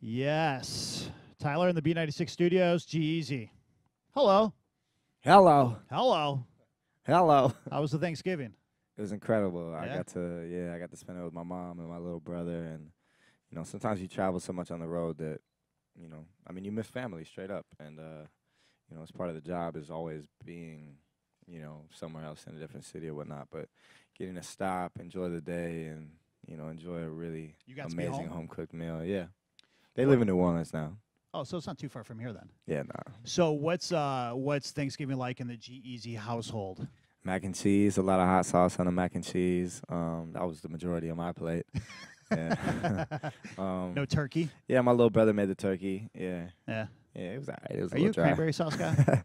Yes. Tyler in the B96 studios, G-Eazy. Hello. Hello. Hello. Hello. How was the Thanksgiving? It was incredible. Yeah? I got to spend it with my mom and my little brother. And, sometimes you travel so much on the road that, you miss family straight up. And, it's part of the job is always being, somewhere else in a different city or whatnot. But getting to stop, enjoy the day, and, enjoy a really amazing home-cooked meal. Yeah. They live in New Orleans now. Oh, so it's not too far from here then. Yeah, nah. So what's Thanksgiving like in the G-Eazy household? Mac and cheese, a lot of hot sauce on the mac and cheese. That was the majority of my plate. Yeah. No turkey? Yeah, my little brother made the turkey. Yeah. Yeah. Yeah, it was all right. It was Are you a cranberry sauce guy?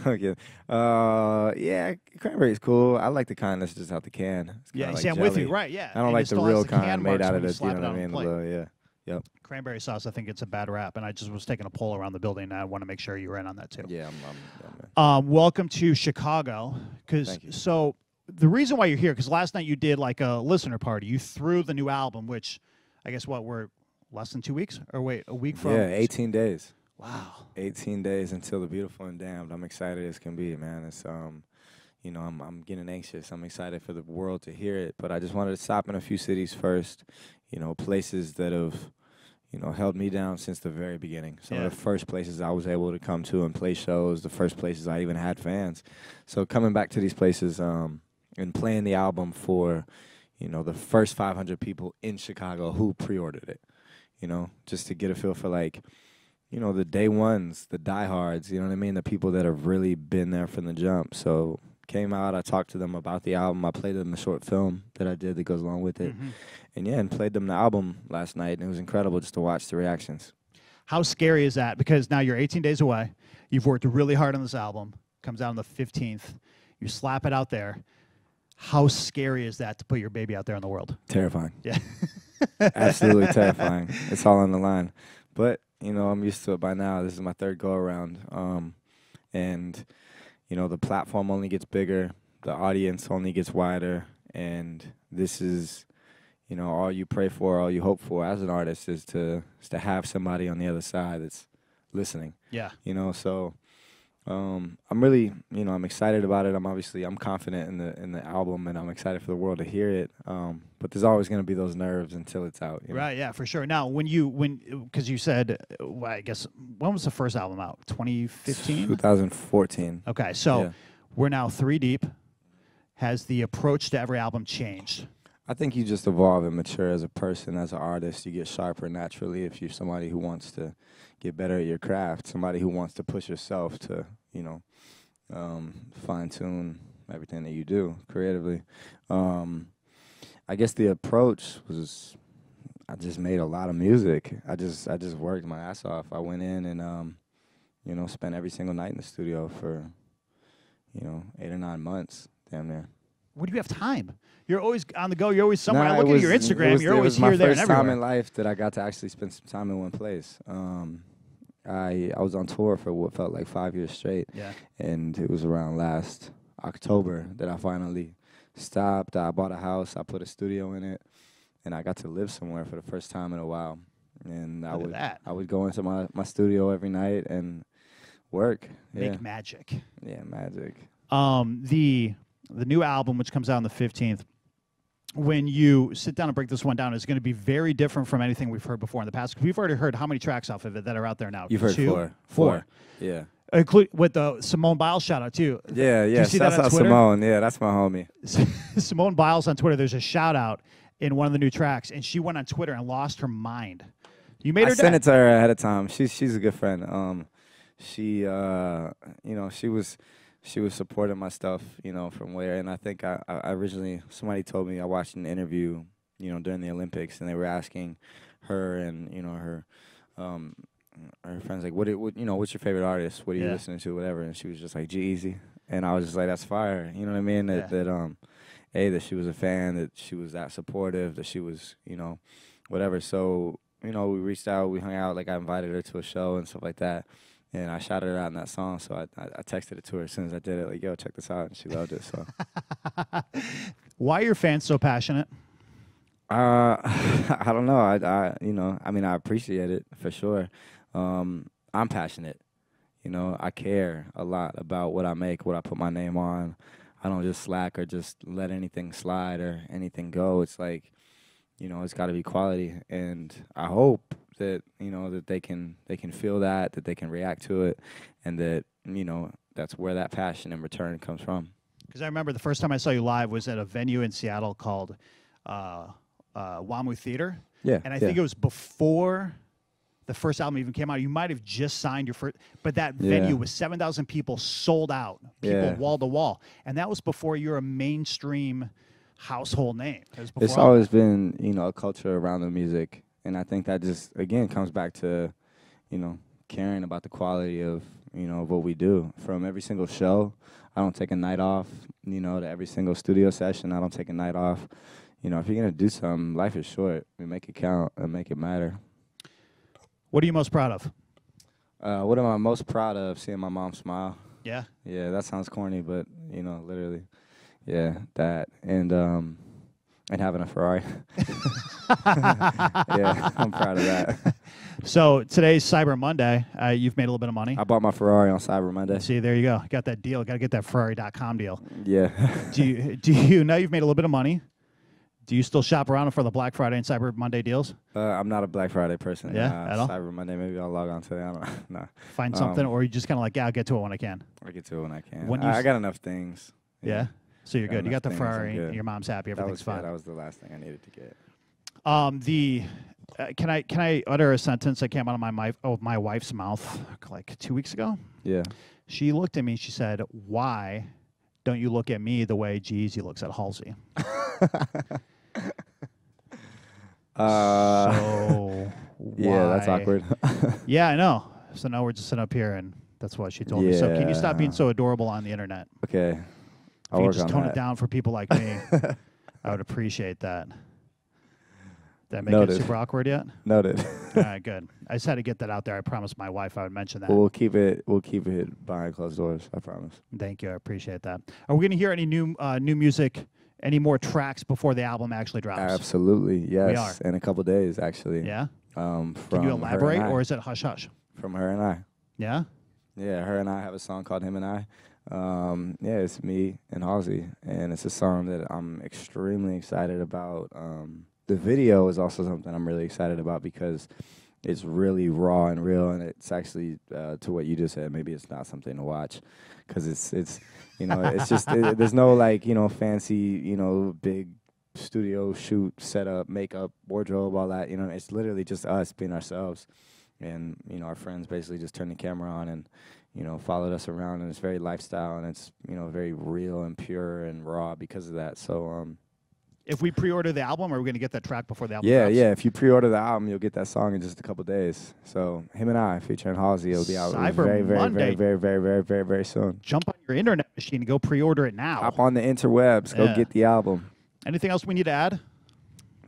Okay. Yeah, cranberry's cool. I like the kind that's just out the can. Yeah, like see, I'm jelly. with you. Right, yeah. I don't And like it the still real has kind can made marks out when of you it. You slap know it what I on a mean? plate. Yeah. Yep. Cranberry sauce, I think it's a bad rap, and I just was taking a poll around the building, and I want to make sure you were in on that too. Yeah, I'm welcome to Chicago. So the reason why you're here, because last night you did like a listener party. You threw the new album, which I guess we're less than 2 weeks? Or wait, a week from? Yeah, 18 days. Wow. 18 days until The Beautiful and Damned. I'm excited as can be, man. It's I'm getting anxious. I'm excited for the world to hear it, but I just wanted to stop in a few cities first, places that have, held me down since the very beginning. Some of the first places I was able to come to and play shows, the first places I even had fans. So coming back to these places and playing the album for, the first 500 people in Chicago who pre-ordered it, just to get a feel for like, the day ones, the diehards, you know what I mean? The people that have really been there from the jump. So came out, I talked to them about the album. I played them the short film that I did that goes along with it. Mm-hmm. And played them the album last night, and it was incredible just to watch the reactions. How scary is that? Because now you're 18 days away. You've worked really hard on this album. Comes out on the 15th. You slap it out there. How scary is that to put your baby out there in the world? Terrifying. Yeah. Absolutely terrifying. It's all on the line. But, I'm used to it by now. This is my third go-around. And, the platform only gets bigger. The audience only gets wider. And this is, all you pray for, all you hope for as an artist is to have somebody on the other side that's listening. Yeah. So I'm really, I'm excited about it. I'm confident in the album, and I'm excited for the world to hear it. But there's always going to be those nerves until it's out. Right, yeah, for sure. Now, because you said, I guess, when was the first album out? 2015? 2014. Okay, so we're now 3 deep. Has the approach to every album changed? I think you just evolve and mature as a person, as an artist. You get sharper naturally if you're somebody who wants to get better at your craft, somebody who wants to push yourself to, fine-tune everything that you do creatively. I guess the approach was I just made a lot of music. I just worked my ass off. I went in and, spent every single night in the studio for, 8 or 9 months, damn near. Where do you have time? You're always on the go. You're always somewhere. I look at your Instagram. You're always here, there, and everywhere. It was my first time in life that I got to actually spend some time in one place. I was on tour for what felt like 5 years straight. Yeah. And it was around last October that I finally stopped. I bought a house. I put a studio in it. And I got to live somewhere for the first time in a while. And I would go into my studio every night and work. Make magic. Yeah, magic. The new album, which comes out on the 15th, when you sit down and break this one down, is going to be very different from anything we've heard before in the past. We've already heard how many tracks off of it that are out there now? You've heard four. Yeah. Include with the Simone Biles shout out too. Yeah. You see That's that on Twitter? Simone. Yeah, that's my homie. Simone Biles on Twitter. There's a shout out in one of the new tracks, and she went on Twitter and lost her mind. You made her. I sent it to her ahead of time. She's a good friend. She was supporting my stuff, from where, and I think I originally, somebody told me, I watched an interview, during the Olympics, and they were asking her and, her friends, like, what's your favorite artist? What are you listening to, whatever? And she was just like, G-Eazy. And I was just like, that's fire. You know what I mean? That she was a fan, that she was that supportive, that she was, whatever. So, we reached out, we hung out, like I invited her to a show and stuff like that. And I shouted her out in that song, so I texted it to her as soon as I did it, like, yo, check this out, and she loved it. So, why are your fans so passionate? I don't know. I mean, I appreciate it for sure. I'm passionate. I care a lot about what I make, what I put my name on. I don't just slack or just let anything slide or anything go. It's like, it's got to be quality, and I hope that that they can feel that they can react to it, and that that's where that passion in return comes from. Because I remember the first time I saw you live was at a venue in Seattle called WAMU Theater. Yeah, and I think it was before the first album even came out. You might have just signed your first, but that venue was 7,000 people, sold out, people wall to wall, and that was before you're a mainstream household name. It's always been a culture around the music, and I think that just again comes back to caring about the quality of of what we do. From every single show, I don't take a night off. To every single studio session, I don't take a night off. If you're gonna do something, life is short. We make it count and make it matter. What are you most proud of? What am I most proud of? Seeing my mom smile. Yeah. Yeah, that sounds corny, but literally, yeah, that and having a Ferrari. Yeah, I'm proud of that. So today's Cyber Monday. You've made a little bit of money. I bought my Ferrari on Cyber Monday. See, there you go. Got that deal. Got to get that Ferrari.com deal. Yeah. do you now you've made a little bit of money? Do you still shop around for the Black Friday and Cyber Monday deals? I'm not a Black Friday person. Yeah, at all? Cyber Monday, maybe I'll log on today. I don't know. No. Find something, or you just kind of like, yeah, I'll get to it when I can. I get to it when I can. When I got enough things. Yeah? So you're good. You got the enough things, Ferrari, I'm good. your mom's happy, everything's fine. That was the last thing I needed to get. Can I utter a sentence that came out of my wife's mouth like 2 weeks ago? Yeah. She looked at me, she said, "Why don't you look at me the way G-Eazy looks at Halsey?" So yeah, that's awkward. Yeah, I know. So now we're just sitting up here, and that's what she told me. So can you stop being so adorable on the internet? Okay. If you just tone it down for people like me, I would appreciate that. Did I make it super awkward yet? Noted. All right, good. I just had to get that out there. I promised my wife I would mention that. Well, we'll keep it behind closed doors. I promise. Thank you. I appreciate that. Are we going to hear any new music, any more tracks before the album actually drops? Absolutely. Yes. We are. In a couple days, actually. Yeah. Can you elaborate, or is it hush hush? From her and I. Yeah. Yeah, her and I have a song called Him and I. Yeah, it's me and Halsey, and it's a song that I'm extremely excited about. The video is also something I'm really excited about because it's really raw and real, and it's actually to what you just said. Maybe it's not something to watch because it's it's just there's no fancy big studio shoot setup, makeup, wardrobe, all that. It's literally just us being ourselves, and our friends basically just turned the camera on and followed us around, and it's very lifestyle, and it's very real and pure and raw because of that. So if we pre-order the album, are we going to get that track before the album yeah, drops? yeah. If you pre-order the album, you'll get that song in just a couple days. So Him and I featuring Halsey, it'll be out very, very soon. Jump on your internet machine and go pre-order it now. Hop on the interwebs. Go get the album. Anything else we need to add?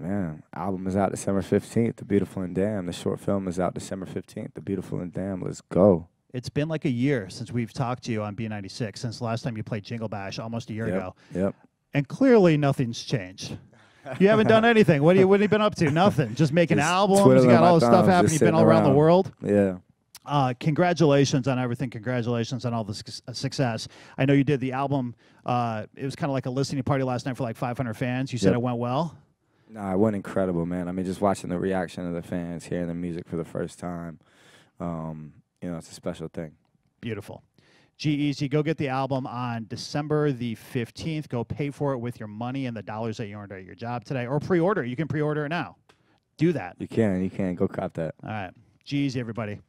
Man, album is out December 15th, The Beautiful and Damn. The short film is out December 15th, The Beautiful and Damn. Let's go. It's been like a year since we've talked to you on B96, since the last time you played Jingle Bash almost a year ago. Yep. And clearly nothing's changed. You haven't done anything. What have you been up to? Nothing. Just making albums. You got all this stuff happening. You've been all around the world. Yeah. Congratulations on everything. Congratulations on all the success. I know you did the album. It was kind of like a listening party last night for like 500 fans. You said it went well? No, it went incredible, man. I mean, just watching the reaction of the fans, hearing the music for the first time, it's a special thing. Beautiful. G-Eazy, go get the album on December the 15th. Go pay for it with your money and the dollars that you earned at your job today. Or pre-order. You can pre-order it now. Do that. You can. Go cop that. All right. G-Eazy, everybody.